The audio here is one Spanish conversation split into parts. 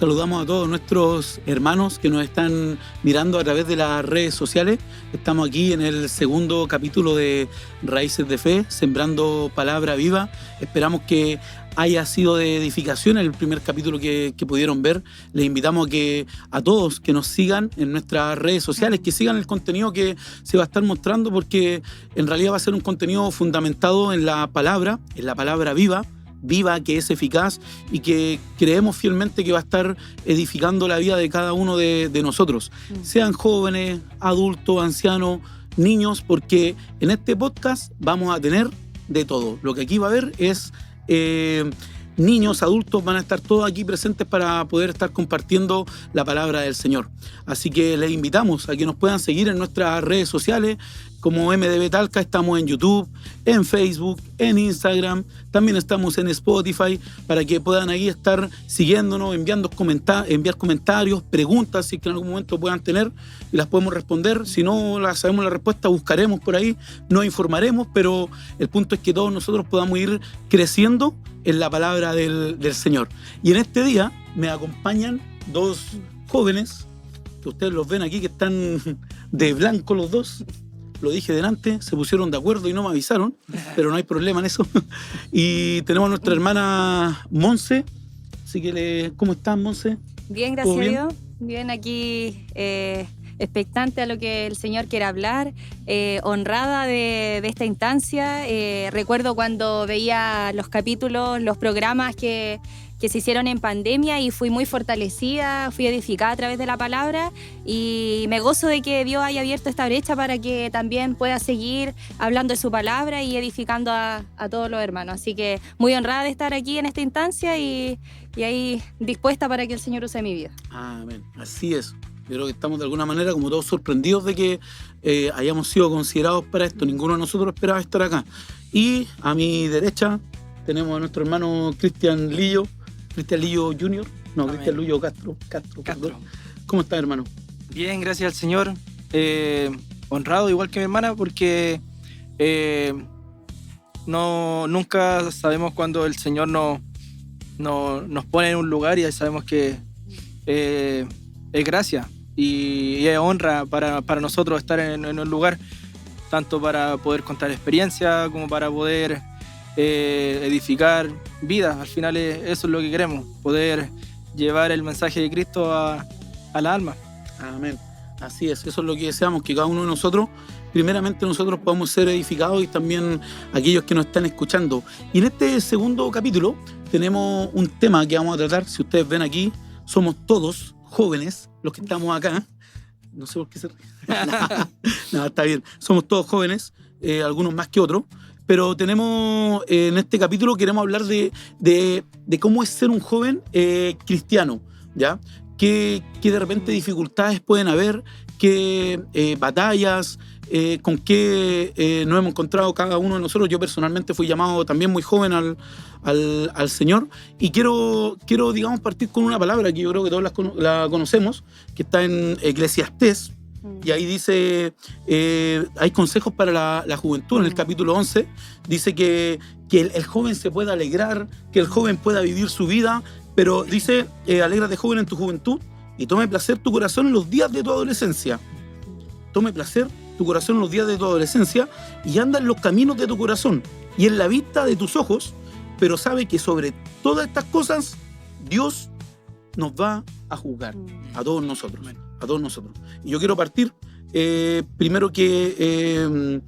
Saludamos a todos nuestros hermanos que nos están mirando a través de las redes sociales. Estamos aquí en el segundo capítulo de Raíces de Fe, sembrando palabra viva. Esperamos que haya sido de edificación el primer capítulo que pudieron ver. Les invitamos a todos que nos sigan en nuestras redes sociales, que sigan el contenido que se va a estar mostrando, porque en realidad va a ser un contenido fundamentado en la palabra viva, que es eficaz y que creemos fielmente que va a estar edificando la vida de cada uno de nosotros, sean jóvenes, adultos, ancianos, niños, porque en este podcast vamos a tener de todo. Lo que aquí va a haber es niños, adultos, van a estar todos aquí presentes para poder estar compartiendo la palabra del Señor. Así que les invitamos a que nos puedan seguir en nuestras redes sociales como MDB Talca. Estamos en YouTube, en Facebook, en Instagram, también estamos en Spotify, para que puedan ahí estar siguiéndonos, enviar comentarios, preguntas, si es que en algún momento puedan tener y las podemos responder. Si no sabemos la respuesta, buscaremos por ahí, nos informaremos, pero el punto es que todos nosotros podamos ir creciendo en la palabra del Señor. Y en este día me acompañan dos jóvenes, que ustedes los ven aquí, que están de blanco los dos. Lo dije delante, se pusieron de acuerdo y no me avisaron, pero no hay problema en eso. Y tenemos a nuestra hermana Monse. Así que, ¿cómo estás, Monse? Bien, gracias a Dios. Bien, aquí expectante a lo que el Señor quiere hablar, honrada de esta instancia. Recuerdo cuando veía los capítulos, los programas que se hicieron en pandemia, y fui muy fortalecida, fui edificada a través de la palabra, y me gozo de que Dios haya abierto esta brecha para que también pueda seguir hablando de su palabra y edificando a todos los hermanos. Así que muy honrada de estar aquí en esta instancia y ahí dispuesta para que el Señor use mi vida. Amén, así es. Yo creo que estamos de alguna manera como todos sorprendidos de que hayamos sido considerados para esto. Ninguno de nosotros esperaba estar acá. Y a mi derecha tenemos a nuestro hermano Cristian Lillo Jr. No, Amén. Cristian Lillo Castro. ¿Cómo estás, hermano? Bien, gracias al Señor. Honrado igual que mi hermana, porque nunca sabemos cuándo el Señor nos pone en un lugar, y sabemos que es gracia y es honra para nosotros estar en un lugar, tanto para poder contar experiencia como para poder edificar vidas. Al final eso es lo que queremos, poder llevar el mensaje de Cristo a la alma. Amén. Así es, eso es lo que deseamos, que cada uno de nosotros, primeramente nosotros podamos ser edificados, y también aquellos que nos están escuchando. Y en este segundo capítulo tenemos un tema que vamos a tratar. Si ustedes ven aquí, somos todos jóvenes los que estamos acá. No sé por qué se ríe. No, está bien. Somos todos jóvenes, algunos más que otros. Pero tenemos, en este capítulo queremos hablar de cómo es ser un joven cristiano, ¿ya? ¿Qué de repente dificultades pueden haber? ¿Qué batallas? ¿Con qué nos hemos encontrado cada uno de nosotros? Yo personalmente fui llamado también muy joven al Señor, y quiero, digamos, partir con una palabra que yo creo que todos la conocemos, que está en Eclesiastés. Y ahí dice, hay consejos para la juventud. En el capítulo 11 dice que el joven se pueda alegrar, que el joven pueda vivir su vida, pero dice, alégrate, joven, en tu juventud, y tome placer tu corazón en los días de tu adolescencia. Tome placer tu corazón en los días de tu adolescencia, y anda en los caminos de tu corazón y en la vista de tus ojos, pero sabe que sobre todas estas cosas Dios nos va a juzgar a todos nosotros. A todos nosotros. Y yo quiero partir primero que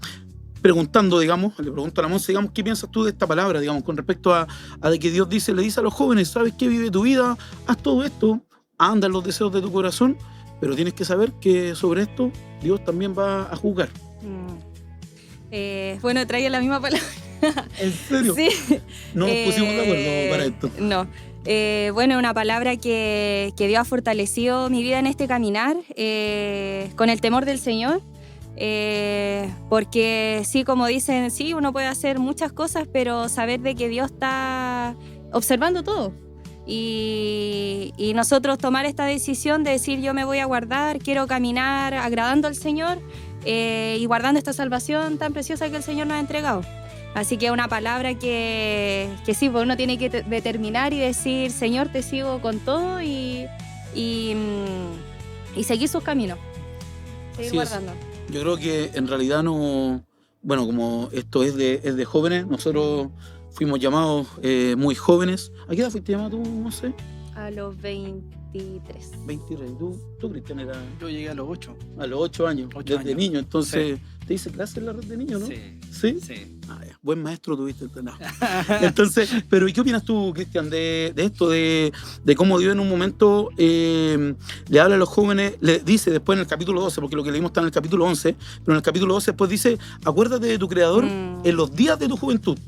preguntando, digamos, le pregunto a la Monse, digamos, ¿qué piensas tú de esta palabra, digamos, con respecto a de que Dios le dice a los jóvenes, ¿sabes qué? Vive tu vida, haz todo esto, anda en los deseos de tu corazón, pero tienes que saber que sobre esto Dios también va a juzgar. Bueno, traía la misma palabra. ¿En serio? Sí. No nos pusimos de acuerdo para esto. No. Bueno, una palabra que Dios ha fortalecido mi vida en este caminar, con el temor del Señor, porque sí, como dicen, sí, uno puede hacer muchas cosas, pero saber de que Dios está observando todo. Y nosotros tomar esta decisión de decir, yo me voy a guardar, quiero caminar agradando al Señor, y guardando esta salvación tan preciosa que el Señor nos ha entregado. Así que es una palabra que sí, pues uno tiene que determinar y decir, Señor, te sigo con todo y seguir sus caminos, seguir Así es. guardando. Yo creo que en realidad no, bueno, como esto es de jóvenes, nosotros fuimos llamados muy jóvenes. ¿A qué edad fuiste llamado tú? No sé. A los 23. 23. ¿Tú Cristian, era Yo llegué a los 8. a los 8 años, 8 desde años. niño? Entonces, ¿te hice clase en la red de niños, no? Sí. ¿Sí? Sí. Ah, ya. Buen maestro tuviste. No. Entonces, pero ¿y qué opinas tú, Cristian, de esto, de cómo Dios en un momento le habla a los jóvenes, le dice después en el capítulo 12, porque lo que leímos está en el capítulo 11, pero en el capítulo 12 después dice, acuérdate de tu Creador en los días de tu juventud,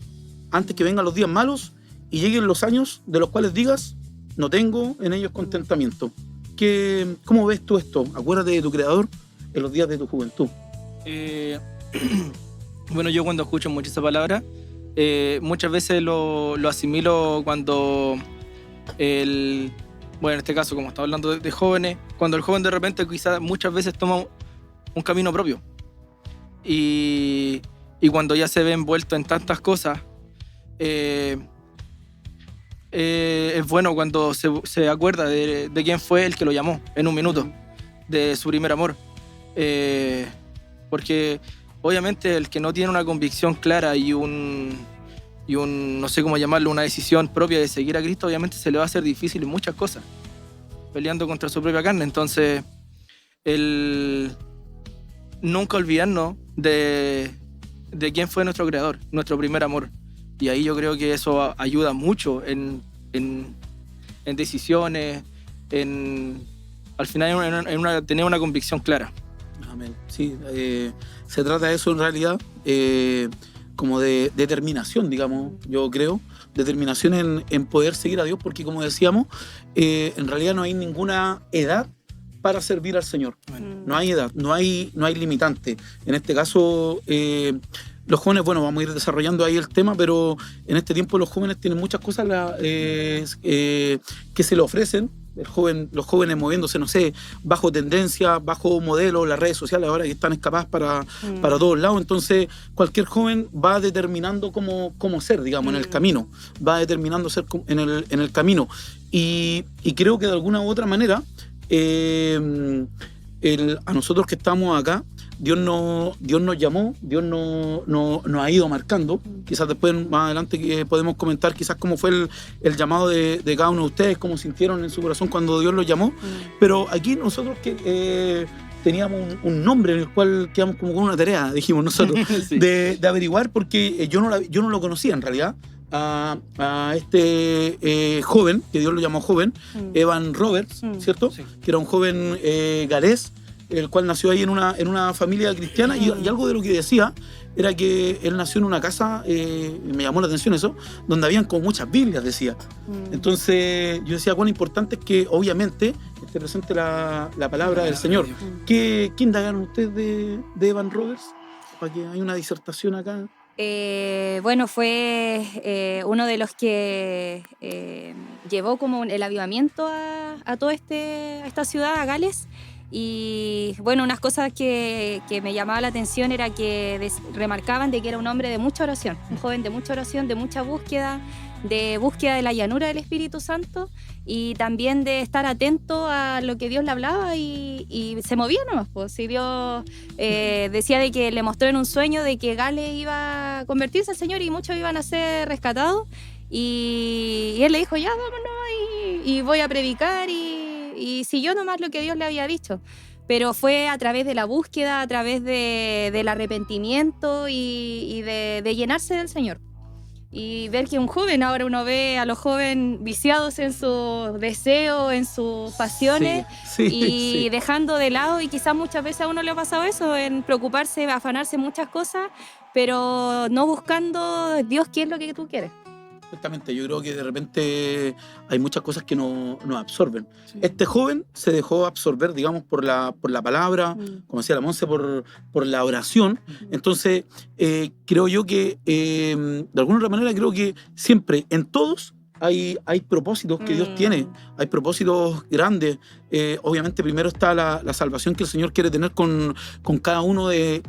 antes que vengan los días malos y lleguen los años de los cuales digas, no tengo en ellos contentamiento. ¿Cómo ves tú esto? Acuérdate de tu Creador en los días de tu juventud. Bueno, yo cuando escucho mucho esa palabra, muchas veces lo asimilo cuando bueno, en este caso, como estamos hablando de jóvenes, cuando el joven de repente quizás muchas veces toma un camino propio y cuando ya se ve envuelto en tantas cosas, es bueno cuando se acuerda de quién fue el que lo llamó en un minuto, de su primer amor, porque obviamente el que no tiene una convicción clara y un no sé cómo llamarlo, una decisión propia de seguir a Cristo, obviamente se le va a hacer difícil en muchas cosas, peleando contra su propia carne. Entonces, el nunca olvidarnos de quién fue nuestro Creador, nuestro primer amor. Y ahí yo creo que eso ayuda mucho en decisiones, al final en tener una convicción clara. Amén. Sí, se trata de eso en realidad, como de determinación, digamos, yo creo, determinación en poder seguir a Dios, porque como decíamos, en realidad no hay ninguna edad para servir al Señor. No hay edad, no hay limitante. En este caso, los jóvenes, bueno, vamos a ir desarrollando ahí el tema, pero en este tiempo los jóvenes tienen muchas cosas que se le ofrecen. Los jóvenes moviéndose, no sé, bajo tendencia, bajo modelo, las redes sociales ahora que están escapadas para todos lados. Entonces, cualquier joven va determinando cómo ser, digamos, en el camino. Va determinando ser en el camino. Y creo que de alguna u otra manera, a nosotros que estamos acá, Dios nos llamó, Dios nos ha ido marcando. Quizás después, más adelante, podemos comentar quizás cómo fue el llamado de cada uno de ustedes, cómo sintieron en su corazón cuando Dios los llamó. Pero aquí nosotros teníamos un nombre en el cual quedamos como con una tarea, dijimos nosotros, Sí. de averiguar, porque yo no lo conocía en realidad. A este joven, que Dios lo llamó joven, Evan Roberts, ¿cierto? Sí. Que era un joven galés, el cual nació ahí en una familia cristiana, y algo de lo que decía era que él nació en una casa, me llamó la atención eso, donde habían como muchas Biblias, decía. Entonces yo decía cuán importante es que obviamente esté presente la palabra del Señor. ¿Qué indagaron ustedes de Evan Roberts? Para que hay una disertación acá. Bueno, fue uno de los que llevó como el avivamiento a toda esta ciudad, a Gales. Y bueno, unas cosas que me llamaba la atención era que remarcaban de que era un hombre de mucha oración, un joven de mucha oración, de mucha búsqueda de la llanura del Espíritu Santo, y también de estar atento a lo que Dios le hablaba y se movía nomás. Pues. Si Dios decía de que le mostró en un sueño de que Gales iba a convertirse al Señor y muchos iban a ser rescatados, y él le dijo, ya vámonos y voy a predicar, y siguió nomás lo que Dios le había dicho. Pero fue a través de la búsqueda, a través del arrepentimiento y de llenarse del Señor. Y ver que un joven, ahora uno ve a los jóvenes viciados en sus deseos, en sus pasiones, y dejando de lado, y quizás muchas veces a uno le ha pasado eso, en preocuparse, afanarse en muchas cosas, pero no buscando Dios qué es lo que tú quieres. Exactamente, yo creo que de repente hay muchas cosas que nos absorben. Sí. Este joven se dejó absorber, digamos, por la palabra, como decía la Monse, por la oración. Entonces, creo yo que, de alguna otra manera, creo que siempre, en todos, hay propósitos que Dios tiene, hay propósitos grandes. Obviamente primero está la salvación que el Señor quiere tener con cada uno de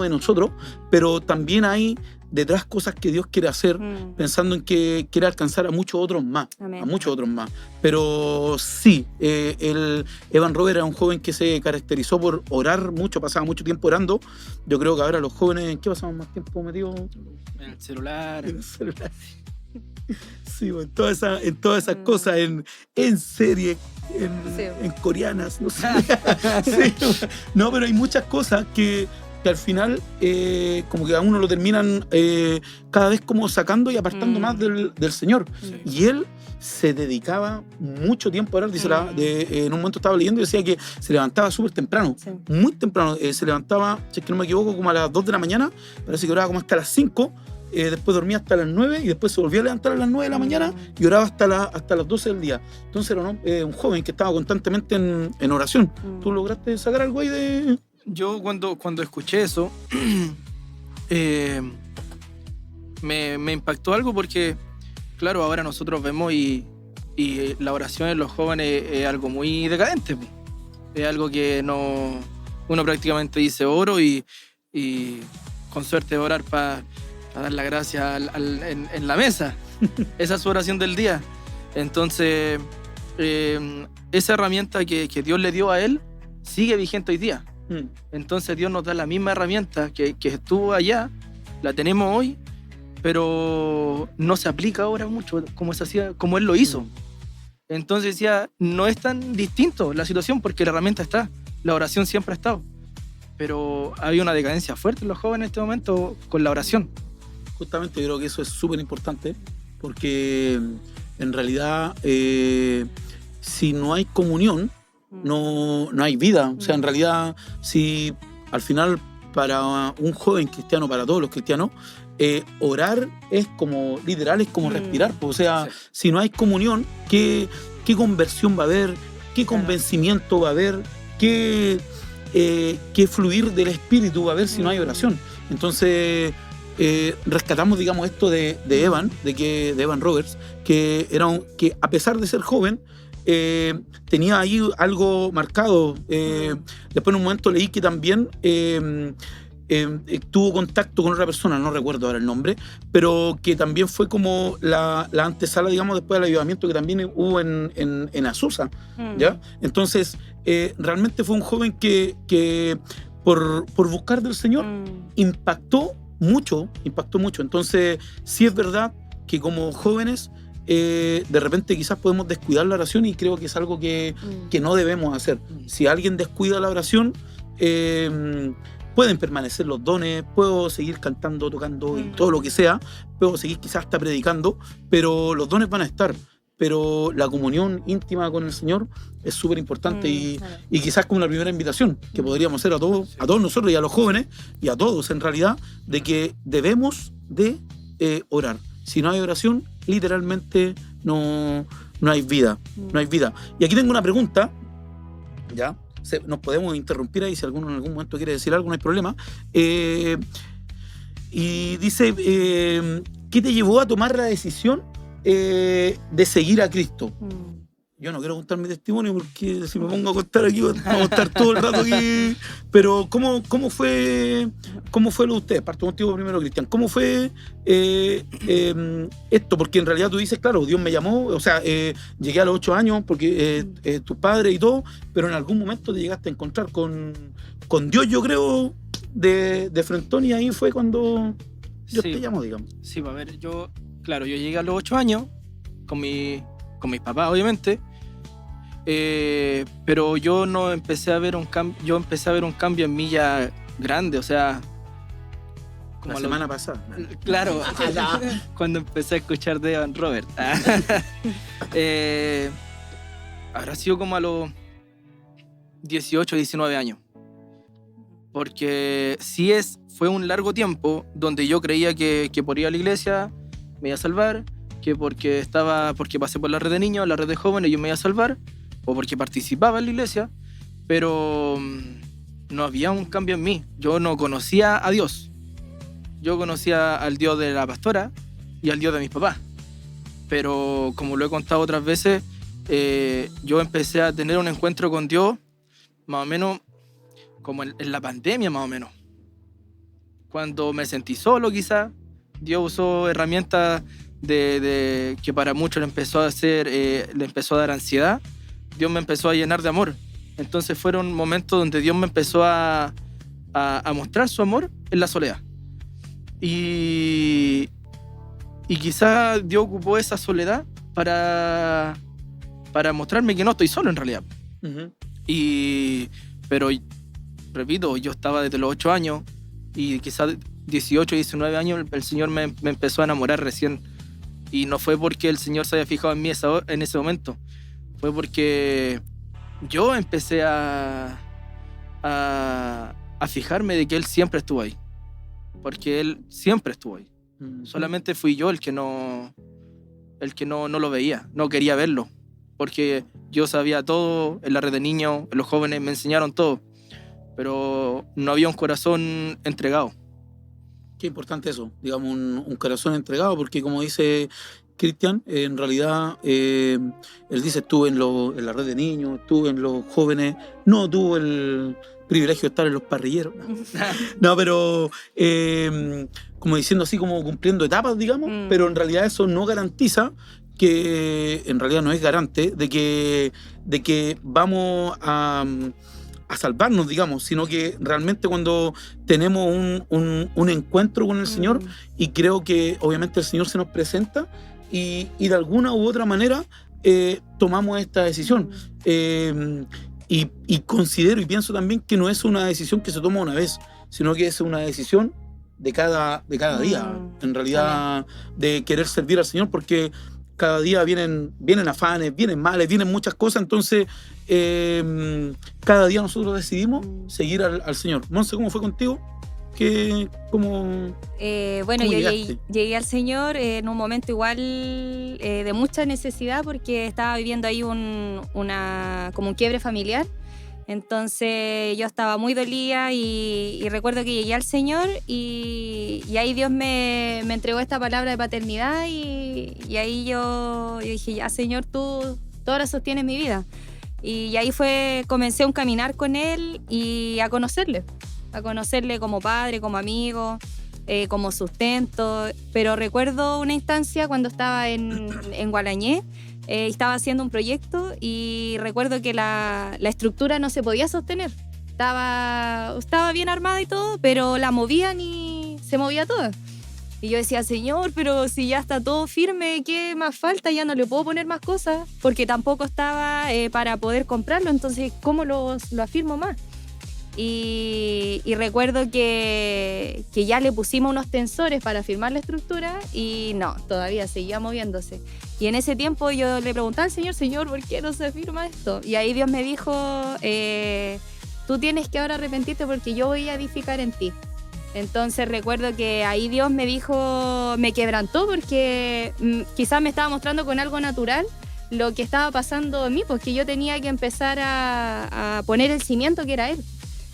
nosotros, pero también hay detrás cosas que Dios quiere hacer, pensando en que quiere alcanzar a muchos otros más. Amén. A muchos otros más. Pero sí, Evan Robert era un joven que se caracterizó por orar mucho, pasaba mucho tiempo orando. Yo creo que ahora los jóvenes, ¿en qué pasamos más tiempo metidos? En el celular. En el celular. Sí, en todas esas cosas, en series, en coreanas, no sé. Sí, no, pero hay muchas cosas que al final como que a uno lo terminan cada vez como sacando y apartando más del Señor. Sí. Y él se dedicaba mucho tiempo a orar. Dice en un momento estaba leyendo y decía que se levantaba súper temprano, Sí. muy temprano. Se levantaba, si es que no me equivoco, como a las 2 de la mañana, parece que oraba como hasta las 5. Después dormía hasta las 9 y después se volvía a levantar a las 9 de la mañana y oraba hasta las 12 del día. Entonces era un joven que estaba constantemente en oración. ¿Tú lograste sacar algo ahí de...? Yo cuando escuché eso, me impactó algo porque, claro, ahora nosotros vemos y la oración en los jóvenes es algo muy decadente. Po. Es algo que uno prácticamente dice oro y con suerte orar para dar la gracia en la mesa. Esa es su oración del día. Entonces, esa herramienta que Dios le dio a él sigue vigente hoy día. Entonces Dios nos da la misma herramienta que estuvo allá, la tenemos hoy, pero no se aplica ahora mucho como él lo hizo. Entonces decía, no es tan distinto la situación porque la herramienta está, la oración siempre ha estado, pero había una decadencia fuerte en los jóvenes en este momento con la oración. Justamente yo creo que eso es súper importante porque en realidad si no hay comunión no hay vida. O sea, en realidad, si al final para un joven cristiano, para todos los cristianos, orar es como, literal, es como respirar. O sea, sí. Si no hay comunión, ¿qué conversión va a haber? ¿Qué convencimiento va a haber? ¿Qué fluir del espíritu va a haber si no hay oración? Entonces, rescatamos, digamos, esto de Evan, de Evan Roberts, que a pesar de ser joven, tenía ahí algo marcado. Después en un momento leí que también tuvo contacto con otra persona, no recuerdo ahora el nombre, pero que también fue como la antesala, digamos, después del avivamiento que también hubo en Azusa, ¿ya? Entonces, realmente fue un joven que por buscar del Señor impactó mucho. Entonces, sí es verdad que como jóvenes de repente quizás podemos descuidar la oración y creo que es algo que no debemos hacer. Si alguien descuida la oración, pueden permanecer los dones, puedo seguir cantando, tocando y todo lo que sea, puedo seguir quizás hasta predicando, pero los dones van a estar. Pero la comunión íntima con el Señor es súper importante y quizás como la primera invitación que podríamos hacer a todos nosotros y a los jóvenes y a todos en realidad, de que debemos de orar. Si no hay oración, literalmente no hay vida. No hay vida. Y aquí tengo una pregunta, ¿ya? Nos podemos interrumpir ahí si alguno en algún momento quiere decir algo, no hay problema. Y dice, ¿qué te llevó a tomar la decisión de seguir a Cristo? Yo no quiero contar mi testimonio porque si me pongo a contar aquí vamos a estar todo el rato aquí. Pero ¿cómo fue lo de ustedes? Parto contigo primero, Cristian. ¿Cómo fue esto? Porque en realidad tú dices, claro, Dios me llamó, o sea, llegué a los 8 años porque tus padres y todo, pero en algún momento te llegaste a encontrar con Dios, yo creo, de frentón, y ahí fue cuando Dios te llamó, digamos. Sí, a ver, yo llegué a los 8 años con mis papás, obviamente, pero yo no empecé a ver un cambio en mí ya grande, o sea, como la semana pasada. Claro, cuando empecé a escuchar de Evan Robert. Habrá sido como a los 18, 19 años. Porque fue un largo tiempo donde yo creía que por ir a la iglesia me iba a salvar, que porque pasé por la red de niños, la red de jóvenes, yo me iba a salvar, o porque participaba en la iglesia, pero no había un cambio en mí. Yo no conocía a Dios. Yo conocía al Dios de la pastora y al Dios de mis papás. Pero como lo he contado otras veces, yo empecé a tener un encuentro con Dios más o menos como en la pandemia, más o menos. Cuando me sentí solo, quizás, Dios usó herramientas que para muchos le empezó a dar ansiedad. Dios me empezó a llenar de amor. Entonces fueron momentos donde Dios me empezó a mostrar su amor en la soledad. Y quizá Dios ocupó esa soledad para mostrarme que no estoy solo en realidad. Ujú. Pero, repito, yo estaba desde los 8 años y quizás 18, 19 años el Señor me empezó a enamorar recién. Y no fue porque el Señor se haya fijado en mí en ese momento. Fue porque yo empecé a fijarme de que Él siempre estuvo ahí. Porque Él siempre estuvo ahí. Solamente fui yo el que no lo veía, no quería verlo. Porque yo sabía todo, en la red de niños, los jóvenes me enseñaron todo. Pero no había un corazón entregado. Qué importante eso, digamos, un corazón entregado, porque como dice Cristian, en realidad, él dice, estuve en la red de niños, estuve en los jóvenes, no tuvo el privilegio de estar en los parrilleros. No, pero como diciendo así, como cumpliendo etapas, digamos, pero en realidad eso no garantiza que, en realidad no es garante de que vamos a salvarnos, digamos, sino que realmente cuando tenemos un encuentro con el Señor, y creo que obviamente el Señor se nos presenta y de alguna u otra manera tomamos esta decisión. Y considero y pienso también que no es una decisión que se toma una vez, sino que es una decisión de cada día, en realidad, de querer servir al Señor, porque cada día vienen afanes, vienen males, vienen muchas cosas, entonces cada día nosotros decidimos seguir al Señor. Monse, ¿cómo fue contigo? Bueno, ¿cómo yo llegaste? llegué al Señor en un momento igual de mucha necesidad, porque estaba viviendo ahí como un quiebre familiar. Entonces yo estaba muy dolida y recuerdo que llegué al Señor y ahí Dios me entregó esta palabra de paternidad y ahí yo dije, ya Señor, tú ahora sostienes mi vida. Y ahí comencé un caminar con Él y a conocerle como padre, como amigo, como sustento. Pero recuerdo una instancia cuando estaba en Gualañé. Estaba haciendo un proyecto y recuerdo que la estructura no se podía sostener. Estaba bien armada y todo, pero la movían y se movía toda. Y yo decía, Señor, pero si ya está todo firme, ¿qué más falta? Ya no le puedo poner más cosas, porque tampoco estaba para poder comprarlo. Entonces, ¿cómo lo afirmo más? Y recuerdo que ya le pusimos unos tensores para firmar la estructura y no, todavía seguía moviéndose. Y en ese tiempo yo le preguntaba al Señor, ¿por qué no se firma esto? Y ahí Dios me dijo, tú tienes que ahora arrepentirte porque yo voy a edificar en ti. Entonces recuerdo que ahí Dios me dijo, me quebrantó porque quizás me estaba mostrando con algo natural lo que estaba pasando en mí, porque yo tenía que empezar a poner el cimiento que era Él.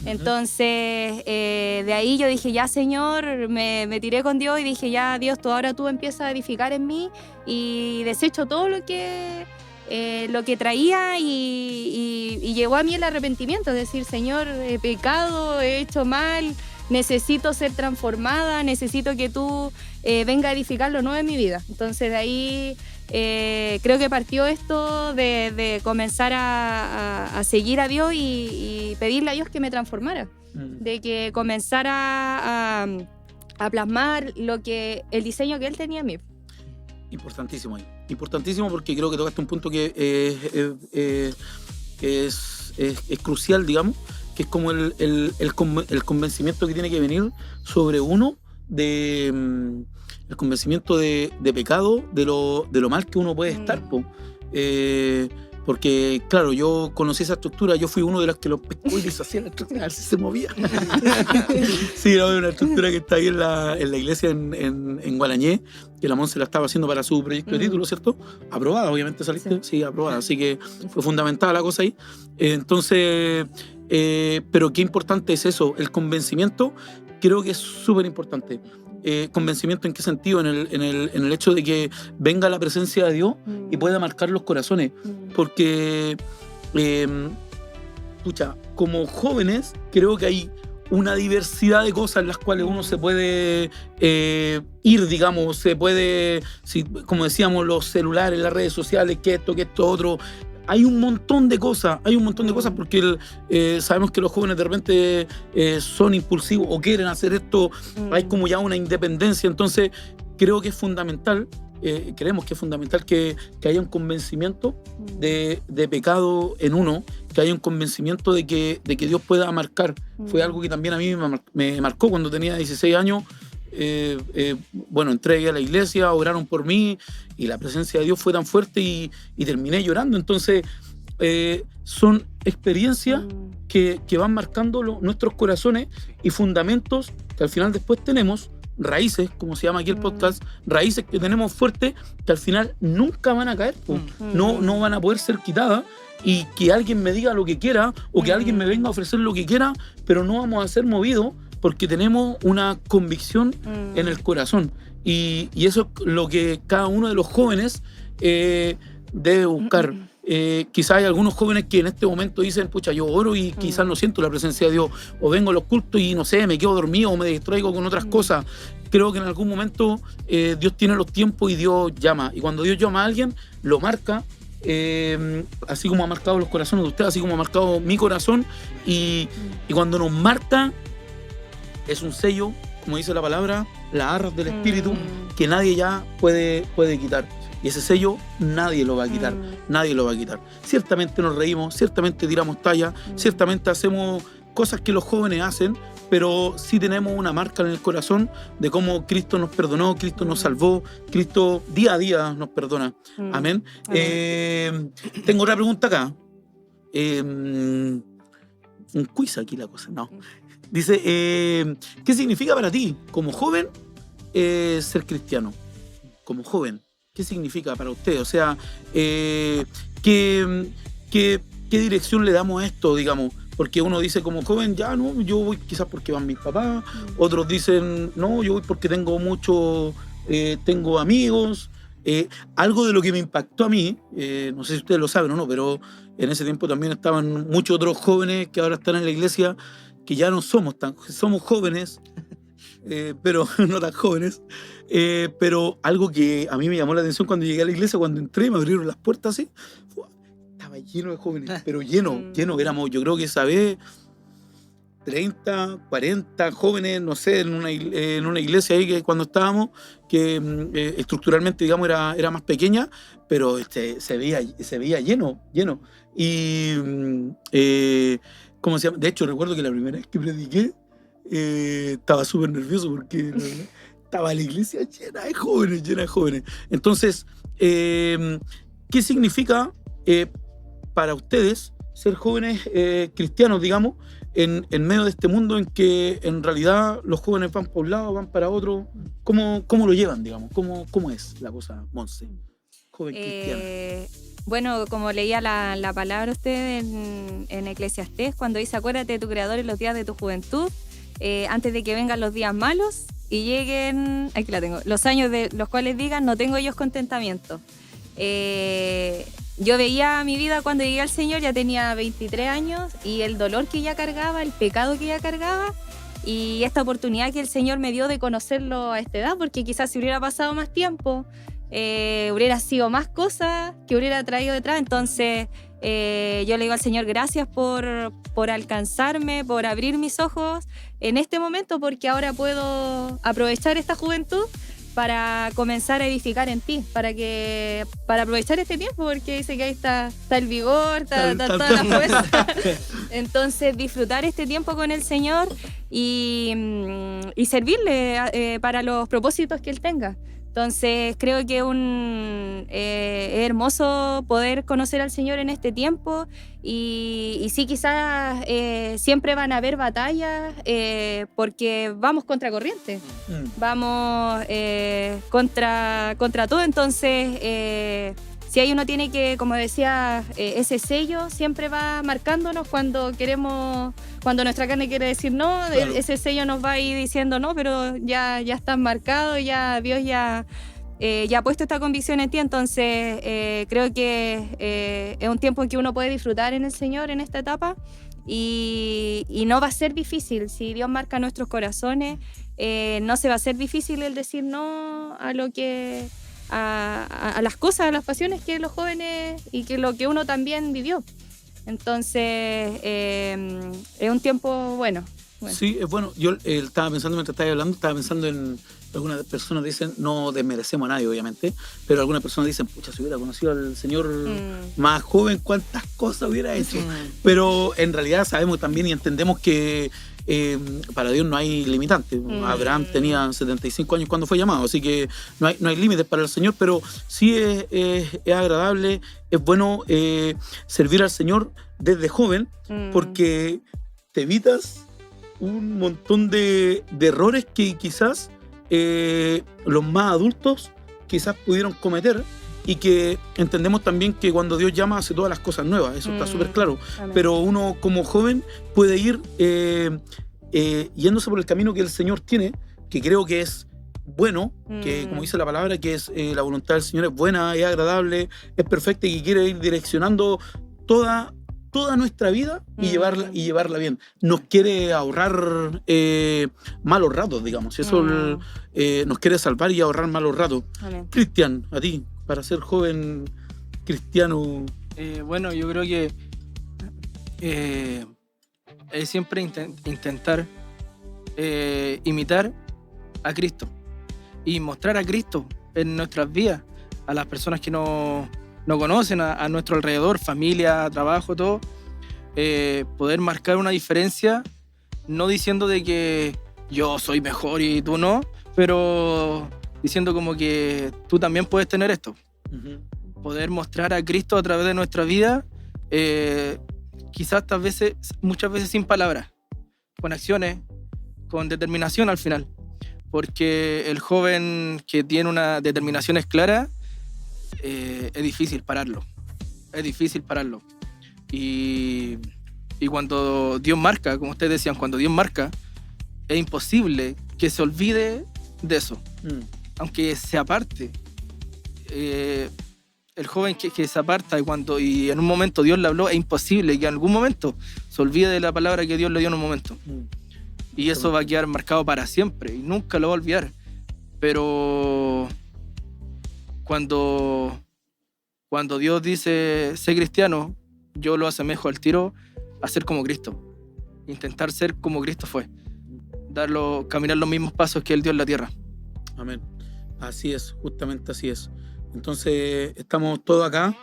Entonces, de ahí yo dije, ya Señor, me tiré con Dios y dije, ya Dios, ahora tú empiezas a edificar en mí y desecho todo lo que traía y llegó a mí el arrepentimiento, es decir, Señor, he pecado, he hecho mal, necesito ser transformada, necesito que tú venga a edificar lo nuevo en mi vida. Entonces de ahí creo que partió esto de comenzar a seguir a Dios y pedirle a Dios que me transformara, de que comenzara a plasmar el diseño que Él tenía en mí. Importantísimo ahí. Importantísimo porque creo que tocaste un punto que es crucial, digamos, que es como el convencimiento que tiene que venir sobre uno el convencimiento de pecado, de lo mal que uno puede estar, porque claro, yo conocí esa estructura, yo fui uno de los que los pescó y deshacía la estructura, a ver si se movía. Sí, era una estructura que está ahí en la iglesia en Gualañé, que la Monse la estaba haciendo para su proyecto de título, ¿cierto? Aprobada, obviamente saliste, sí, aprobada, así que fue fundamental la cosa ahí. Entonces, pero qué importante es eso, el convencimiento, creo que es súper importante. ¿Convencimiento en qué sentido? En el hecho de que venga la presencia de Dios y pueda marcar los corazones. Porque, como jóvenes, creo que hay una diversidad de cosas en las cuales uno se puede ir, digamos, se puede, como decíamos, los celulares, las redes sociales, que esto, otro. Hay un montón de cosas, porque sabemos que los jóvenes de repente son impulsivos o quieren hacer esto, hay como ya una independencia, entonces creo que es fundamental, creemos que es fundamental que haya un convencimiento de pecado en uno, que haya un convencimiento de que Dios pueda marcar. Fue algo que también a mí me marcó cuando tenía 16 años. Entré a la iglesia, oraron por mí y la presencia de Dios fue tan fuerte y terminé llorando. Entonces son experiencias que van marcando nuestros corazones y fundamentos que al final después tenemos, raíces, como se llama aquí el podcast, raíces que tenemos fuertes que al final nunca van a caer, no van a poder ser quitadas, y que alguien me diga lo que quiera o que alguien me venga a ofrecer lo que quiera, pero no vamos a ser movidos porque tenemos una convicción en el corazón. Y eso es lo que cada uno de los jóvenes debe buscar. Quizás hay algunos jóvenes que en este momento dicen, pucha, yo oro y quizás no siento la presencia de Dios, o vengo a los cultos y no sé, me quedo dormido o me distraigo con otras cosas. Creo que en algún momento Dios tiene los tiempos y Dios llama. Y cuando Dios llama a alguien, lo marca, así como ha marcado los corazones de ustedes, así como ha marcado mi corazón. Y cuando nos marca, es un sello, como dice la palabra, las arras del Espíritu, que nadie ya puede quitar. Y ese sello nadie lo va a quitar, nadie lo va a quitar. Ciertamente nos reímos, ciertamente tiramos talla, ciertamente hacemos cosas que los jóvenes hacen, pero sí tenemos una marca en el corazón de cómo Cristo nos perdonó, Cristo nos salvó, Cristo día a día nos perdona. Amén. Tengo otra pregunta acá. Un quiz aquí la cosa, no. Dice, ¿qué significa para ti como joven ser cristiano? Como joven, ¿qué significa para usted? O sea, ¿qué dirección le damos a esto, digamos? Porque uno dice como joven, ya no, yo voy quizás porque van mis papás. Otros dicen, no, yo voy porque tengo tengo amigos. Algo de lo que me impactó a mí, no sé si ustedes lo saben o no, pero en ese tiempo también estaban muchos otros jóvenes que ahora están en la iglesia, que ya no somos jóvenes, pero no tan jóvenes. Pero algo que a mí me llamó la atención cuando llegué a la iglesia, cuando entré, me abrieron las puertas así, estaba lleno de jóvenes, pero lleno, éramos, yo creo que esa vez 30, 40 jóvenes, no sé, en una iglesia ahí que cuando estábamos, que estructuralmente, digamos, era más pequeña, pero se veía lleno. Y, ¿cómo se llama? De hecho, recuerdo que la primera vez que prediqué, estaba súper nervioso porque estaba la iglesia llena de jóvenes. Entonces, ¿qué significa para ustedes ser jóvenes cristianos, digamos, en medio de este mundo en que en realidad los jóvenes van para un lado, van para otro? ¿Cómo lo llevan, digamos? ¿Cómo es la cosa, Monse? Joven cristiano. Bueno, como leía la palabra usted en Eclesiastés, cuando dice, acuérdate de tu Creador en los días de tu juventud, antes de que vengan los días malos y lleguen, aquí la tengo, los años de los cuales digan, no tengo ellos contentamiento. Yo veía mi vida cuando llegué al Señor, ya tenía 23 años, y el dolor que ya cargaba, el pecado que ya cargaba, y esta oportunidad que el Señor me dio de conocerlo a esta edad, porque quizás si hubiera pasado más tiempo, hubiera sido más cosas que hubiera traído detrás. Entonces yo le digo al Señor, gracias por alcanzarme, por abrir mis ojos en este momento, porque ahora puedo aprovechar esta juventud para comenzar a edificar en ti, para aprovechar este tiempo, porque dice que ahí está el vigor, está toda la fuerza. Entonces, disfrutar este tiempo con el Señor y servirle para los propósitos que Él tenga. Entonces, creo que es hermoso poder conocer al Señor en este tiempo, y sí, quizás siempre van a haber batallas, porque vamos contra corriente, vamos contra todo. Entonces, si ahí uno tiene que, como decía, ese sello siempre va marcándonos cuando nuestra carne quiere decir no, claro. Ese sello nos va a ir diciendo no, pero ya estás marcado, ya Dios ya ha puesto esta convicción en ti. Entonces creo que es un tiempo en que uno puede disfrutar en el Señor en esta etapa, y no va a ser difícil. Si Dios marca nuestros corazones, no se va a hacer difícil el decir no a lo que a las cosas, a las pasiones que los jóvenes y que lo que uno también vivió. Entonces es un tiempo bueno. Sí, es bueno. Yo estaba pensando mientras estaba hablando, estaba pensando en algunas personas dicen, no desmerecemos a nadie obviamente, pero algunas personas dicen, pucha, si hubiera conocido al Señor más joven, cuántas cosas hubiera hecho. Pero en realidad sabemos también y entendemos que para Dios no hay limitantes. Abraham tenía 75 años cuando fue llamado, así que no hay límites para el Señor, pero sí es agradable, es bueno servir al Señor desde joven, porque te evitas un montón de errores que quizás los más adultos quizás pudieron cometer, y que entendemos también que cuando Dios llama hace todas las cosas nuevas, eso está súper claro. Amén. Pero uno como joven puede ir yéndose por el camino que el Señor tiene, que creo que es bueno, que como dice la palabra, que es la voluntad del Señor es buena, es agradable, es perfecta, y que quiere ir direccionando toda nuestra vida y llevarla bien. Nos quiere ahorrar malos ratos, digamos. Eso nos quiere salvar y ahorrar malos ratos. Amén. Cristian, a ti, para ser joven cristiano. Bueno, yo creo que es siempre intentar imitar a Cristo y mostrar a Cristo en nuestras vidas, a las personas que no conocen, a nuestro alrededor, familia, trabajo, todo. Poder marcar una diferencia, no diciendo de que yo soy mejor y tú no, pero diciendo como que tú también puedes tener esto. Poder mostrar a Cristo a través de nuestra vida, quizás muchas veces sin palabras, con acciones, con determinación al final, porque el joven que tiene una determinación clara, es difícil pararlo. Y cuando Dios marca, como ustedes decían, cuando Dios marca, es imposible que se olvide de eso. Aunque se aparte, el joven que se aparta y en un momento Dios le habló, es imposible que en algún momento se olvide de la palabra que Dios le dio en un momento. Y eso va a quedar marcado para siempre y nunca lo va a olvidar. Pero cuando Dios dice, sé cristiano, yo lo asemejo al tiro a ser como Cristo. Intentar ser como Cristo fue. Caminar los mismos pasos que Él dio en la tierra. Amén. Así es, justamente así es. Entonces, estamos todos acá.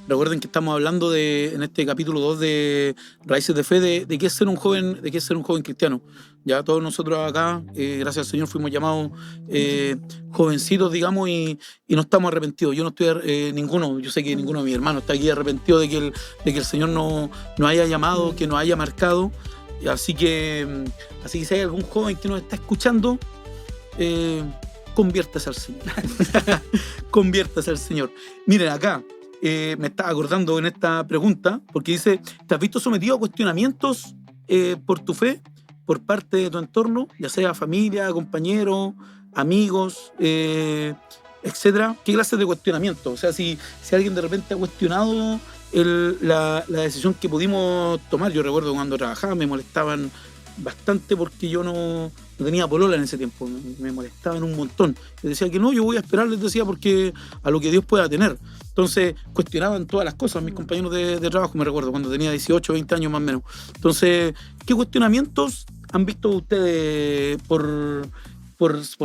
Recuerden que estamos hablando en este capítulo 2 de Raíces de Fe, de qué es ser un joven, cristiano. Ya todos nosotros acá, gracias al Señor, fuimos llamados jovencitos, digamos, y no estamos arrepentidos. Yo no estoy, yo sé que ninguno de mis hermanos está aquí arrepentido de que el Señor nos haya llamado, que nos haya marcado. Así que si hay algún joven que nos está escuchando, conviértase al Señor. Conviértase al Señor. Miren, acá me estaba acordando en esta pregunta, porque dice, ¿te has visto sometido a cuestionamientos por tu fe, por parte de tu entorno, ya sea familia, compañeros, amigos, etcétera? ¿Qué clases de cuestionamientos? O sea, si alguien de repente ha cuestionado la decisión que pudimos tomar. Yo recuerdo cuando trabajaba me molestaban bastante porque yo no tenía polola en ese tiempo, me molestaban un montón. Les decía que no, yo voy a esperar, les decía, porque a lo que Dios pueda tener. Entonces cuestionaban todas las cosas mis compañeros de trabajo, me recuerdo, cuando tenía 18, 20 años más o menos. Entonces, ¿qué cuestionamientos han visto ustedes por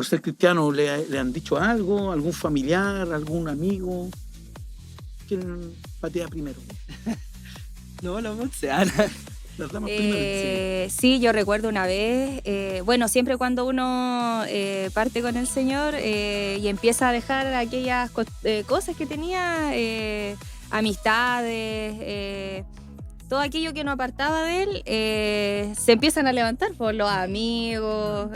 ser cristiano? ¿Le han dicho algo? ¿Algún familiar? ¿Algún amigo? ¿Quién patea primero? No, la Ana. Las damas primero. Sí, yo recuerdo una vez, siempre cuando uno parte con el Señor y empieza a dejar aquellas cosas que tenía, amistades, todo aquello que no apartaba de él, se empiezan a levantar por los amigos,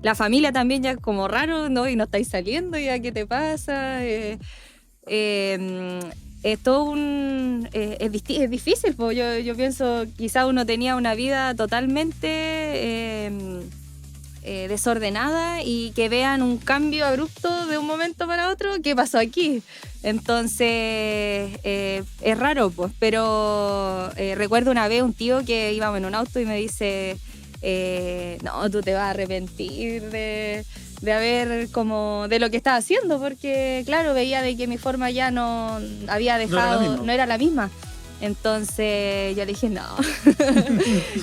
la familia también ya como raro, ¿no? Y no estáis saliendo, ¿ya qué te pasa? Es todo es difícil, pues yo pienso, quizá uno tenía una vida totalmente desordenada y que vean un cambio abrupto de un momento para otro. ¿Qué pasó aquí? Entonces, es raro, pues, pero recuerdo una vez un tío que íbamos en un auto y me dice, no, tú te vas a arrepentir de haber como de lo que estaba haciendo, porque claro, veía de que mi forma ya no había dejado, no era la misma. Entonces yo le dije, no,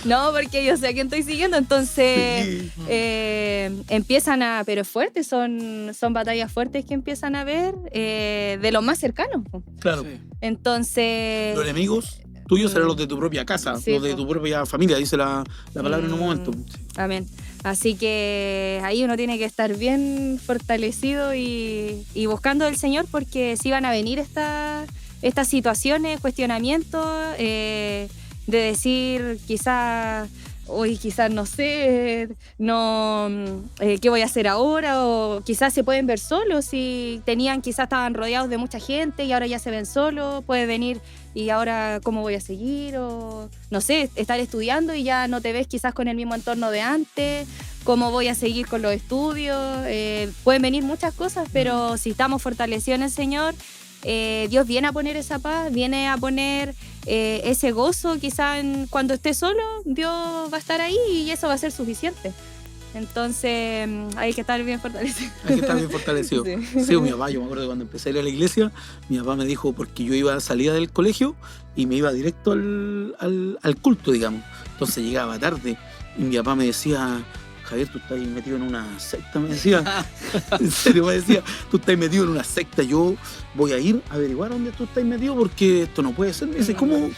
no, porque yo sé a quién estoy siguiendo. Entonces empiezan a, pero fuertes, son batallas fuertes que empiezan a ver de los más cercanos. Claro. Sí. Entonces... Los enemigos tuyos serán los de tu propia casa, Sí, los de tu propia familia, dice la palabra en un momento. Amén. Así que ahí uno tiene que estar bien fortalecido y buscando al Señor, porque sí van a venir estas situaciones, cuestionamientos, de decir quizás no sé, qué voy a hacer ahora, o quizás se pueden ver solos, si quizás estaban rodeados de mucha gente y ahora ya se ven solos, puede venir y ahora cómo voy a seguir, o no sé, estar estudiando y ya no te ves quizás con el mismo entorno de antes, cómo voy a seguir con los estudios, pueden venir muchas cosas, pero si estamos fortalecidos en el Señor, Dios viene a poner esa paz, viene a poner ese gozo. Quizás cuando esté solo, Dios va a estar ahí y eso va a ser suficiente. Entonces hay que estar bien fortalecido. Hay que estar bien fortalecido. Sí. Sí, mi papá, yo me acuerdo que cuando empecé a ir a la iglesia, mi papá me dijo, porque yo iba a salir del colegio y me iba directo al culto, digamos. Entonces llegaba tarde y mi papá me decía, Javier, tú estás metido en una secta, me decía. En serio, me decía, tú estás metido en una secta, yo voy a ir a averiguar dónde tú estás metido porque esto no puede ser. Me dice, ¿cómo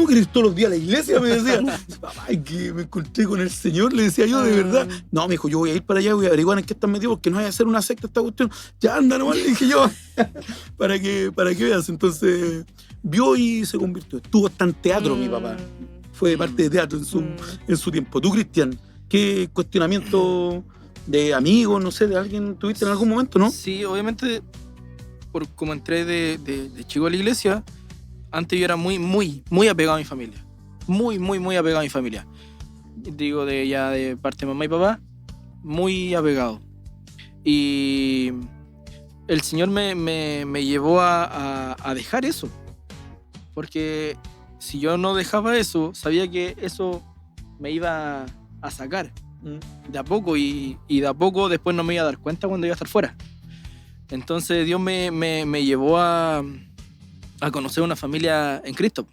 querés ir todos los días a la iglesia? Me decía, papá, que me encontré con el Señor, le decía yo, de verdad. No, me dijo, yo voy a ir para allá, voy a averiguar en qué estás metido porque no vaya a ser una secta esta cuestión. Ya anda nomás, le dije yo, para que veas. Entonces, vio y se convirtió. Estuvo hasta en teatro, mi papá. Fue parte de teatro en su tiempo. ¿Tú, Cristian, qué cuestionamiento de amigos, no sé, de alguien tuviste en algún momento, no? Sí, obviamente, como entré de chico a la iglesia, antes yo era muy apegado a mi familia. Muy apegado a mi familia. Digo, de parte de mamá y papá, muy apegado. Y el Señor me llevó a dejar eso. Porque si yo no dejaba eso, sabía que eso me iba a sacar de a poco y de a poco después no me iba a dar cuenta cuando iba a estar fuera. Entonces Dios me llevó a conocer una familia en Cristo.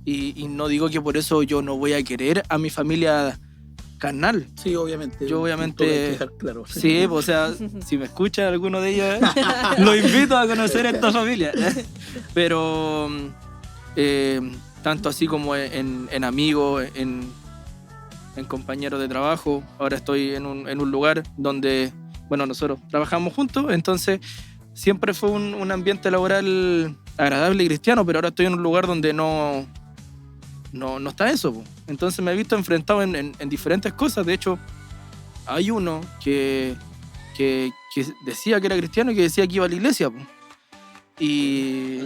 Y no digo que por eso yo no voy a querer a mi familia carnal. Sí, obviamente. Yo obviamente... Todo hay que dejar claro. Sí, pues, o sea, si me escucha alguno de ellos, lo invito a conocer a esta familia. Pero tanto así como en amigos, en compañeros de trabajo. Ahora estoy en un lugar donde, bueno, nosotros trabajamos juntos, entonces siempre fue un ambiente laboral agradable y cristiano, pero ahora estoy en un lugar donde no está eso, po. Entonces me he visto enfrentado en diferentes cosas. De hecho, hay uno que decía que era cristiano y que decía que iba a la iglesia, po. Y...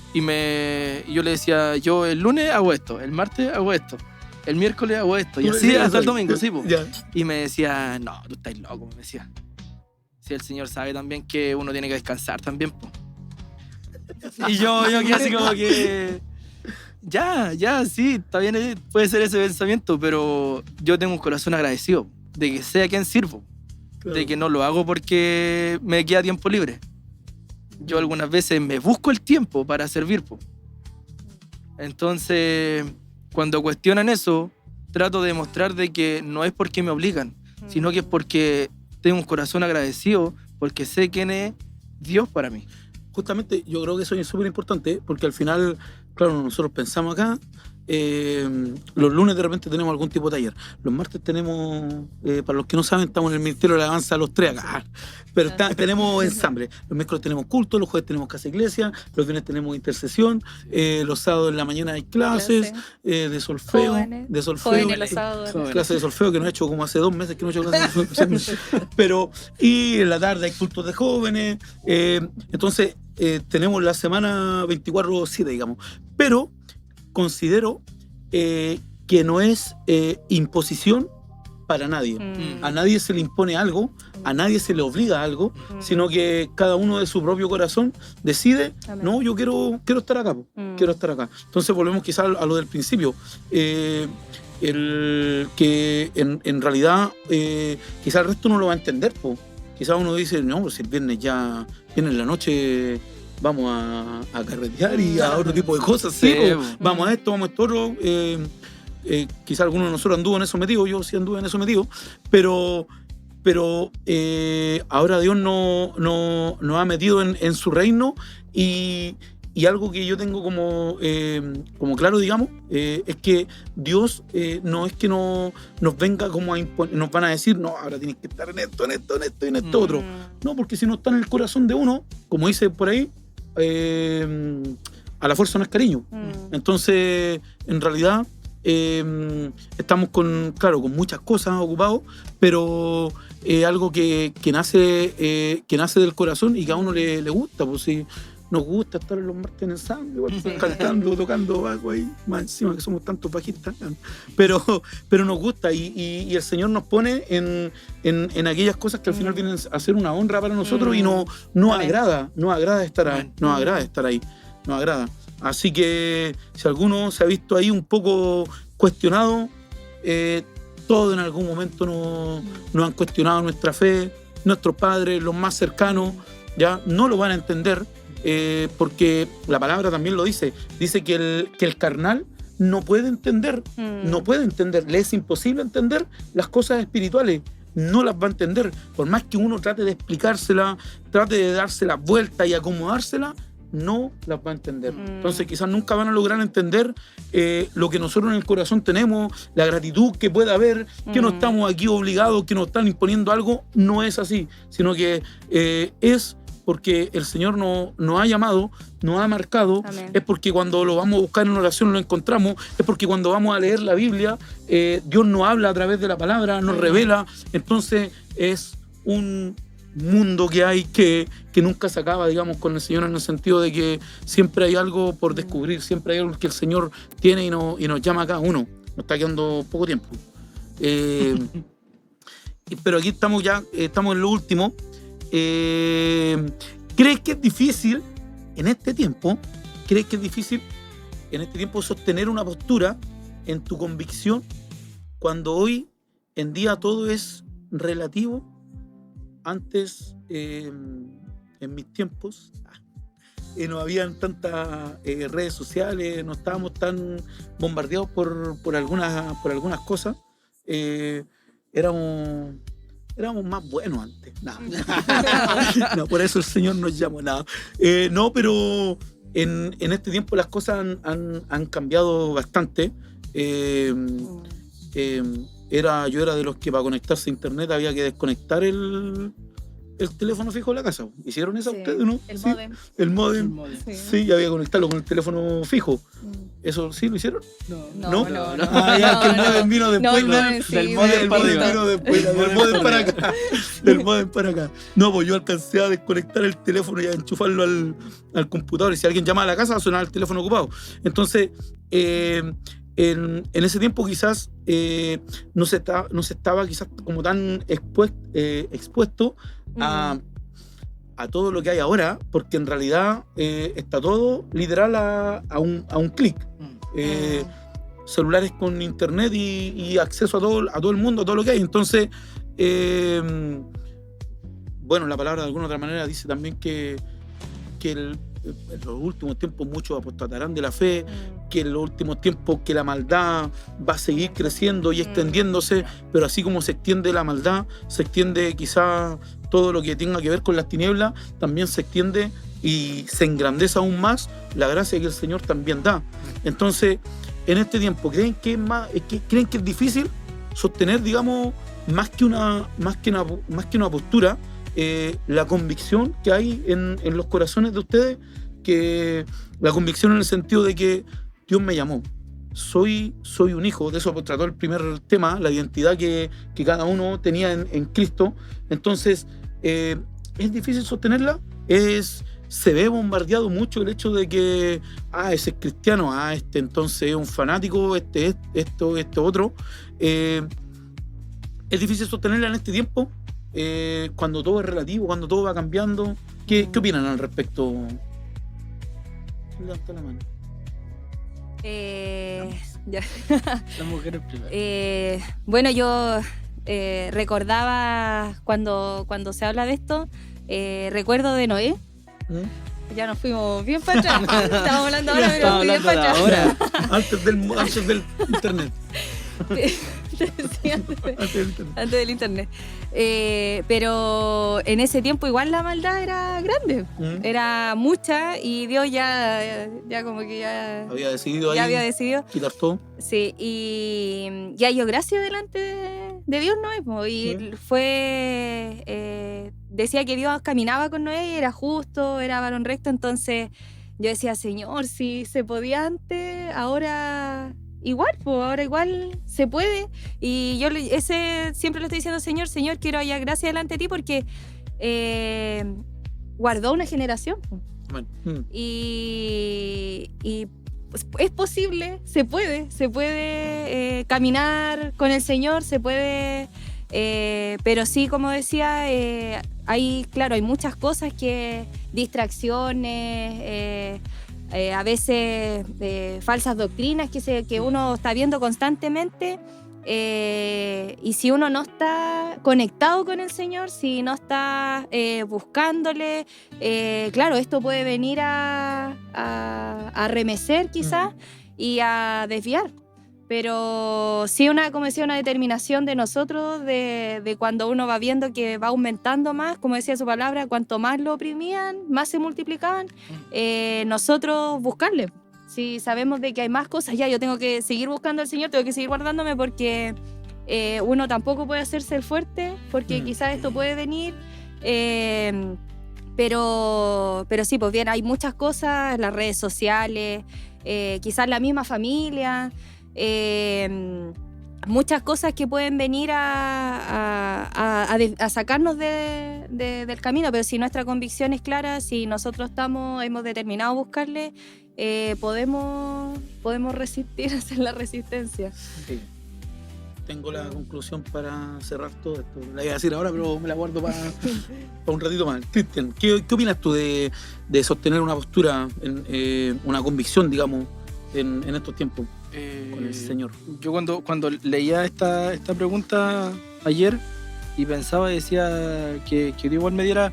y yo le decía, yo el lunes hago esto, el martes hago esto, el miércoles hago esto, y así hasta el domingo, sí, po. Y me decía, no, tú estás loco, me decía. Si el Señor sabe también que uno tiene que descansar también, po. Y yo quedé así como que, ya, sí, está bien, puede ser ese pensamiento, pero yo tengo un corazón agradecido de que sea quien sirvo, claro. De que no lo hago porque me queda tiempo libre. Yo algunas veces me busco el tiempo para servir, po. Entonces, cuando cuestionan eso, trato de demostrar de que no es porque me obligan, sino que es porque tengo un corazón agradecido, porque sé quién es Dios para mí. Justamente yo creo que eso es súper importante, porque al final, claro, nosotros pensamos acá, los lunes de repente tenemos algún tipo de taller, los martes tenemos, para los que no saben, estamos en el Ministerio de la Alabanza los tres acá, pero tenemos ensamble, los miércoles tenemos culto, los jueves tenemos casa iglesia, los viernes tenemos intercesión, los sábados en la mañana hay clases de solfeo, jóvenes los sábados, clases de solfeo que no he hecho como hace 2 meses que no he hecho clases de solfeo, pero y en la tarde hay cultos de jóvenes, entonces tenemos la semana 24/7, digamos, pero considero que no es imposición para nadie. A nadie se le impone algo, a nadie se le obliga a algo, sino que cada uno de su propio corazón decide, Amén. no, yo quiero estar acá, quiero estar acá. Entonces volvemos quizás a lo del principio. El que en realidad quizás el resto no lo va a entender, po. Quizás uno dice, no, pues si el viernes en la noche vamos a carretear y a otro tipo de cosas, sí, Sí, po. Vamos a esto, vamos a esto otro. Quizás alguno de nosotros anduvo en eso metido, yo sí anduve en eso metido, pero ahora Dios nos ha metido en su reino y algo que yo tengo como claro, digamos, es que Dios no es que nos venga como a imponer, nos van a decir, no, ahora tienes que estar en esto y en esto otro. No, porque si no está en el corazón de uno, como dice por ahí, a la fuerza no es cariño. Entonces, en realidad, estamos con muchas cosas ocupados, pero algo que nace del corazón y que a uno le gusta, pues si nos gusta estar en los martes en ensamble, igual, cantando, tocando bajo ahí, más encima que somos tantos bajistas, pero nos gusta y el Señor nos pone en aquellas cosas que al final vienen a ser una honra para nosotros y nos agrada estar ahí, nos agrada. Así que si alguno se ha visto ahí un poco cuestionado, todos en algún momento nos han cuestionado nuestra fe, nuestros padres, los más cercanos, ya no lo van a entender, porque la palabra también lo dice que el carnal no puede entender, le es imposible entender las cosas espirituales. No las va a entender, por más que uno trate de explicársela, trate de darse la vuelta y acomodársela, no las va a entender. Entonces quizás nunca van a lograr entender lo que nosotros en el corazón tenemos, la gratitud que puede haber, que no estamos aquí obligados, que nos están imponiendo algo. No es así, sino que es porque el Señor nos ha llamado, nos ha marcado. Amén. Es porque cuando lo vamos a buscar en oración lo encontramos, es porque cuando vamos a leer la Biblia Dios nos habla a través de la palabra, nos revela. Entonces es un mundo que hay que nunca se acaba, digamos, con el Señor, en el sentido de que siempre hay algo por descubrir, siempre hay algo que el Señor tiene y nos llama a cada uno. Nos está quedando poco tiempo. Pero aquí estamos en lo último. ¿Crees que es difícil en este tiempo sostener una postura en tu convicción cuando hoy en día todo es relativo? Antes, en mis tiempos, no habían tantas redes sociales, no estábamos tan bombardeados por algunas cosas. Éramos más buenos antes. No, por eso el Señor nos llamó. No, pero en este tiempo las cosas han cambiado bastante. Yo era de los que para conectarse a internet había que desconectar el teléfono fijo de la casa. ¿Hicieron eso ustedes, no? El módem. Sí, había que conectarlo con el teléfono fijo. ¿Eso sí lo hicieron? No. Ya que el módem vino después. Del módem para acá. Del módem para acá. No, pues yo alcancé a desconectar el teléfono y a enchufarlo al computador. Y si alguien llamaba a la casa, sonaba el teléfono ocupado. Entonces, en ese tiempo quizás no se estaba quizás como tan expuesto a todo lo que hay ahora, porque en realidad está todo literal a un clic. Celulares con internet y acceso a todo el mundo, a todo lo que hay. Entonces, la palabra de alguna otra manera dice también que en los últimos tiempos muchos apostatarán de la fe, que en los últimos tiempos que la maldad va a seguir creciendo y extendiéndose, pero así como se extiende la maldad, se extiende quizá todo lo que tenga que ver con las tinieblas, también se extiende y se engrandece aún más la gracia que el Señor también da. Entonces, en este tiempo, ¿creen que es difícil sostener, digamos, más que una postura, la convicción que hay en los corazones de ustedes, que la convicción en el sentido de que Dios me llamó, soy un hijo? De eso trató el primer tema, la identidad que cada uno tenía en Cristo. Entonces, ¿es difícil sostenerla? se ve bombardeado mucho el hecho de que, ese es cristiano, este entonces es un fanático, esto otro. Es difícil sostenerla en este tiempo, cuando todo es relativo, cuando todo va cambiando. ¿Qué opinan al respecto? Levanta la mano. Ya. Las mujeres primero. Bueno, yo recordaba cuando se habla de esto, recuerdo de Noé. Ya nos fuimos bien para atrás. Estamos hablando ahora, pero muy bien para atrás. Antes del internet. Sí, antes del internet. Pero en ese tiempo igual la maldad era grande, era mucha, y Dios ya como que ya había decidido quitar todo. Sí, y ya halló gracia delante de Dios Noé, y decía que Dios caminaba con Noé, era justo, era varón recto. Entonces yo decía, Señor, si se podía antes, ahora igual se puede. Y yo siempre le estoy diciendo, Señor, quiero hallar gracia delante de ti, porque guardó una generación. Bueno. Y pues, es posible, se puede caminar con el Señor, se puede, pero sí, como decía, hay muchas cosas, distracciones, a veces falsas doctrinas que uno está viendo constantemente, y si uno no está conectado con el Señor, si no está buscándole, esto puede venir a remecer quizás y a desviar. Pero sí, como decía, una determinación de nosotros, de cuando uno va viendo que va aumentando más, como decía su palabra, cuanto más lo oprimían, más se multiplicaban, nosotros buscarle. Si sabemos de que hay más cosas, yo tengo que seguir buscando al Señor, tengo que seguir guardándome, porque uno tampoco puede hacerse el fuerte, porque quizás esto puede venir. Pero sí, pues bien, hay muchas cosas, las redes sociales, quizás la misma familia, muchas cosas que pueden venir a sacarnos del camino. Pero si nuestra convicción es clara, si nosotros hemos determinado buscarle, podemos resistir, hacer la resistencia. Sí. Tengo la conclusión para cerrar todo esto. La iba a decir ahora, pero me la guardo para un ratito más. Cristian, ¿qué opinas tú de sostener una postura, una convicción, digamos, en estos tiempos con el Señor? Yo cuando leía esta pregunta ayer y pensaba, decía que Dios igual me diera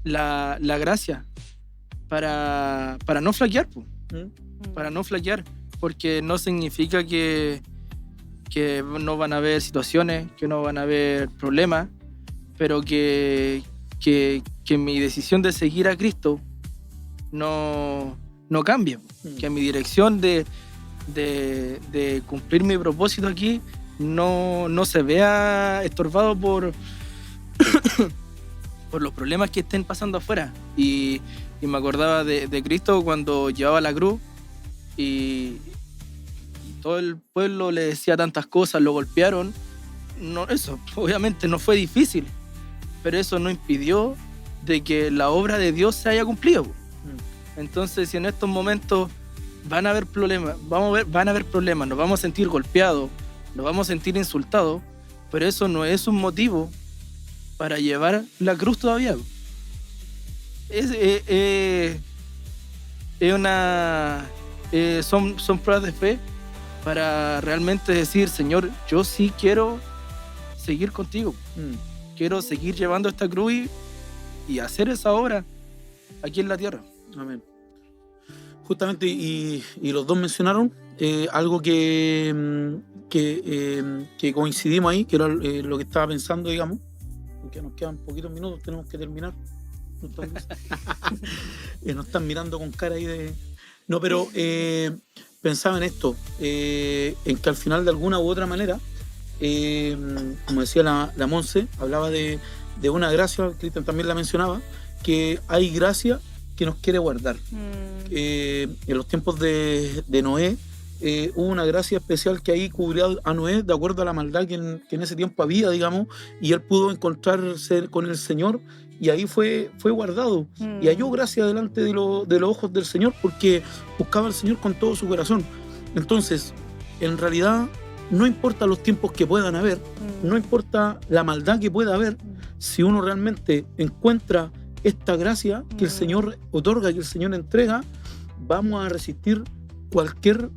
la gracia para no flaquear, para no flaquear, porque no significa que no van a haber situaciones, que no van a haber problemas, pero que mi decisión de seguir a Cristo no cambie, que mi dirección de cumplir mi propósito aquí no se vea estorbado por los problemas que estén pasando afuera. Y me acordaba de Cristo cuando llevaba la cruz y todo el pueblo le decía tantas cosas, lo golpearon. Eso obviamente no fue difícil, pero eso no impidió de que la obra de Dios se haya cumplido. Entonces, si en estos momentos van a haber problemas, nos vamos a sentir golpeados, nos vamos a sentir insultados, pero eso no es un motivo para llevar la cruz todavía. Son pruebas de fe para realmente decir, Señor, yo sí quiero seguir contigo. Quiero seguir llevando esta cruz y hacer esa obra aquí en la tierra. Amén. Justamente, y los dos mencionaron algo que coincidimos ahí, que era lo que estaba pensando, digamos, porque nos quedan poquitos minutos, tenemos que terminar. Nos están mirando con cara ahí de... No, pero pensaba en esto, en que al final, de alguna u otra manera, como decía la Monse, hablaba de una gracia, Cristian también la mencionaba, que hay gracia que nos quiere guardar. En los tiempos de Noé, hubo una gracia especial que ahí cubrió a Noé de acuerdo a la maldad que en ese tiempo había, digamos, y él pudo encontrarse con el Señor y ahí fue guardado y halló gracia delante de los ojos del Señor porque buscaba al Señor con todo su corazón. Entonces, en realidad, no importa los tiempos que puedan haber, no importa la maldad que pueda haber, si uno realmente encuentra esta gracia que el Señor otorga, que el Señor entrega, vamos a resistir cualquier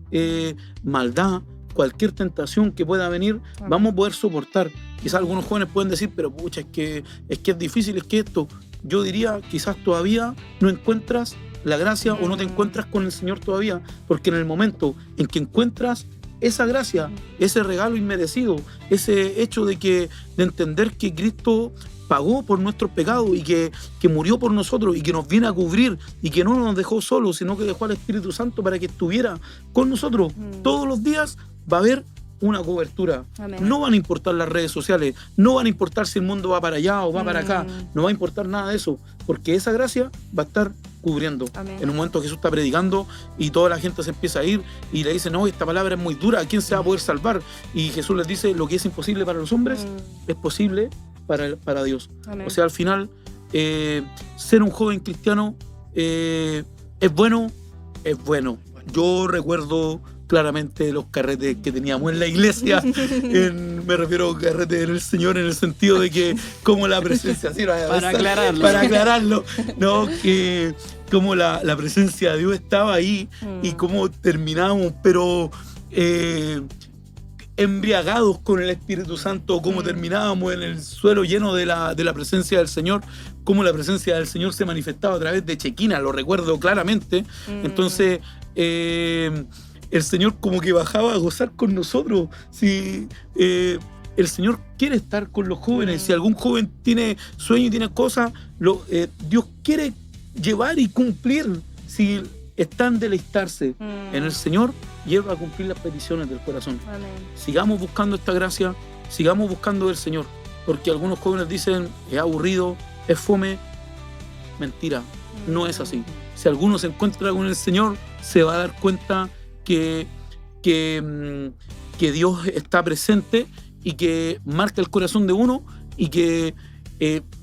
maldad, cualquier tentación que pueda venir, vamos a poder soportar. Quizás algunos jóvenes pueden decir, pero pucha, es que es difícil, es que esto. Yo diría, quizás todavía no encuentras la gracia o no te encuentras con el Señor todavía, porque en el momento en que encuentras esa gracia, ese regalo inmerecido, ese hecho de entender que Cristo pagó por nuestros pecados y que murió por nosotros y que nos viene a cubrir y que no nos dejó solos, sino que dejó al Espíritu Santo para que estuviera con nosotros todos los días, va a haber una cobertura. Amén. No van a importar las redes sociales, no van a importar si el mundo va para allá o va para acá, no va a importar nada de eso, porque esa gracia va a estar cubriendo. Amén. En un momento Jesús está predicando y toda la gente se empieza a ir y le dice, no, esta palabra es muy dura, ¿a quién se va a poder salvar? Y Jesús les dice, lo que es imposible para los hombres es posible para Dios. Amén. O sea, al final, ser un joven cristiano es bueno. Yo recuerdo claramente los carretes que teníamos en la iglesia, me refiero a carretes en el Señor en el sentido de que como la presencia, ¿sí? para aclararlo, ¿no? Que como la presencia de Dios estaba ahí y cómo terminamos, pero embriagados con el Espíritu Santo, cómo terminábamos en el suelo lleno de la presencia del Señor, cómo la presencia del Señor se manifestaba a través de Chequina, lo recuerdo claramente. Entonces el Señor como que bajaba a gozar con nosotros. Si el Señor quiere estar con los jóvenes, si algún joven tiene sueño y tiene cosas, Dios quiere llevar y cumplir. Si están deleitarse en el Señor, y Él va a cumplir las peticiones del corazón. Amén. Sigamos buscando esta gracia, sigamos buscando del Señor, porque algunos jóvenes dicen, es aburrido, es fome. Mentira, no es así. Si alguno se encuentra con el Señor, se va a dar cuenta que Dios está presente y que marca el corazón de uno y que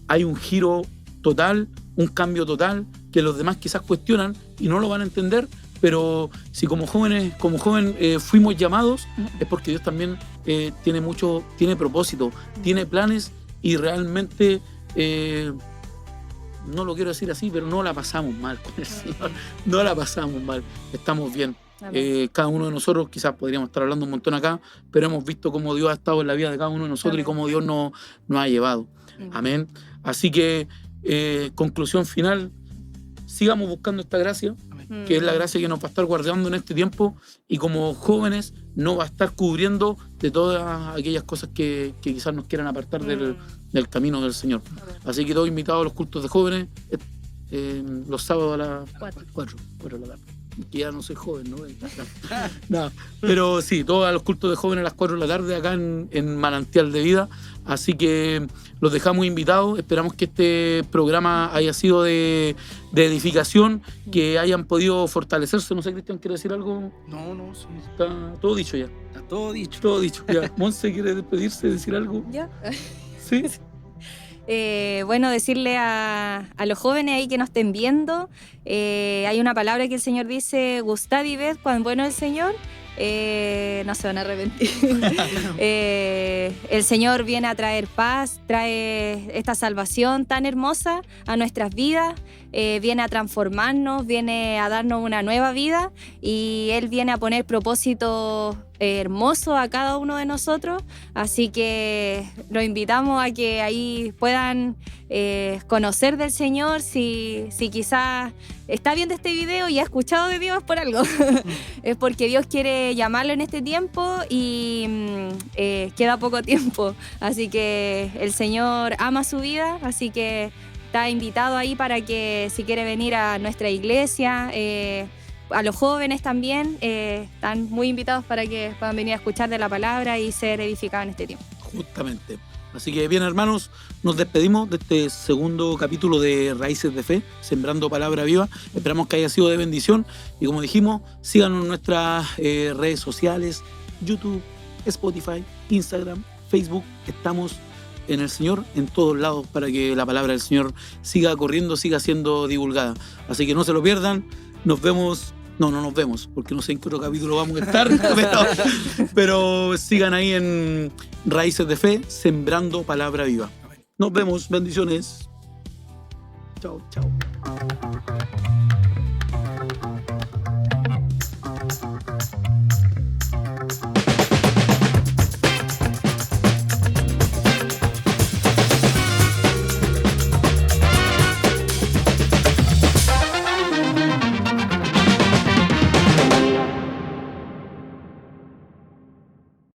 hay un giro total, un cambio total, que los demás quizás cuestionan y no lo van a entender, pero si como joven fuimos llamados, es porque Dios también tiene propósito, tiene planes y realmente, no lo quiero decir así, pero no la pasamos mal con el Señor, no la pasamos mal, estamos bien. Cada uno de nosotros, quizás podríamos estar hablando un montón acá, pero hemos visto cómo Dios ha estado en la vida de cada uno de nosotros. Amén. Y cómo Dios nos ha llevado. Amén. Así que, conclusión final, sigamos buscando esta gracia, que es la gracia que nos va a estar guardando en este tiempo, y como jóvenes nos va a estar cubriendo de todas aquellas cosas que quizás nos quieran apartar del camino del Señor. Así que todos invitados a los cultos de jóvenes, los sábados a las 4 de la tarde. Que ya no soy joven, ¿no? No, pero sí, todos los cultos de jóvenes a las 4 de la tarde acá en Manantial de Vida. Así que los dejamos invitados. Esperamos que este programa haya sido de edificación, que hayan podido fortalecerse. No sé, Cristian, ¿quiere decir algo? No, sí. Está todo dicho ya. Está todo dicho. Todo dicho ya. Monse, ¿quiere despedirse, decir algo? Ya. ¿Sí? Bueno, decirle a los jóvenes ahí que nos estén viendo, hay una palabra que el Señor dice, gustad y ved cuán bueno es el Señor. No se van a arrepentir. El Señor viene a traer paz, trae esta salvación tan hermosa a nuestras vidas, viene a transformarnos, viene a darnos una nueva vida, y Él viene a poner propósitos hermosos a cada uno de nosotros. Así que los invitamos a que ahí puedan conocer del Señor. Si quizás está viendo este video y ha escuchado de Dios por algo, es porque Dios quiere llamarlo en este tiempo y queda poco tiempo. Así que el Señor ama su vida, así que está invitado ahí para que, si quiere venir a nuestra iglesia, a los jóvenes también, están muy invitados para que puedan venir a escuchar de la palabra y ser edificados en este tiempo. Justamente. Así que bien, hermanos, nos despedimos de este segundo capítulo de Raíces de Fe, Sembrando Palabra Viva. Esperamos que haya sido de bendición y, como dijimos, síganos en nuestras redes sociales, YouTube, Spotify, Instagram, Facebook. Estamos en el Señor en todos lados para que la palabra del Señor siga corriendo, siga siendo divulgada. Así que no se lo pierdan. Nos vemos. No nos vemos, porque no sé en qué otro capítulo vamos a estar, pero sigan ahí en Raíces de Fe, Sembrando Palabra Viva. Nos vemos, bendiciones. Chao, chao.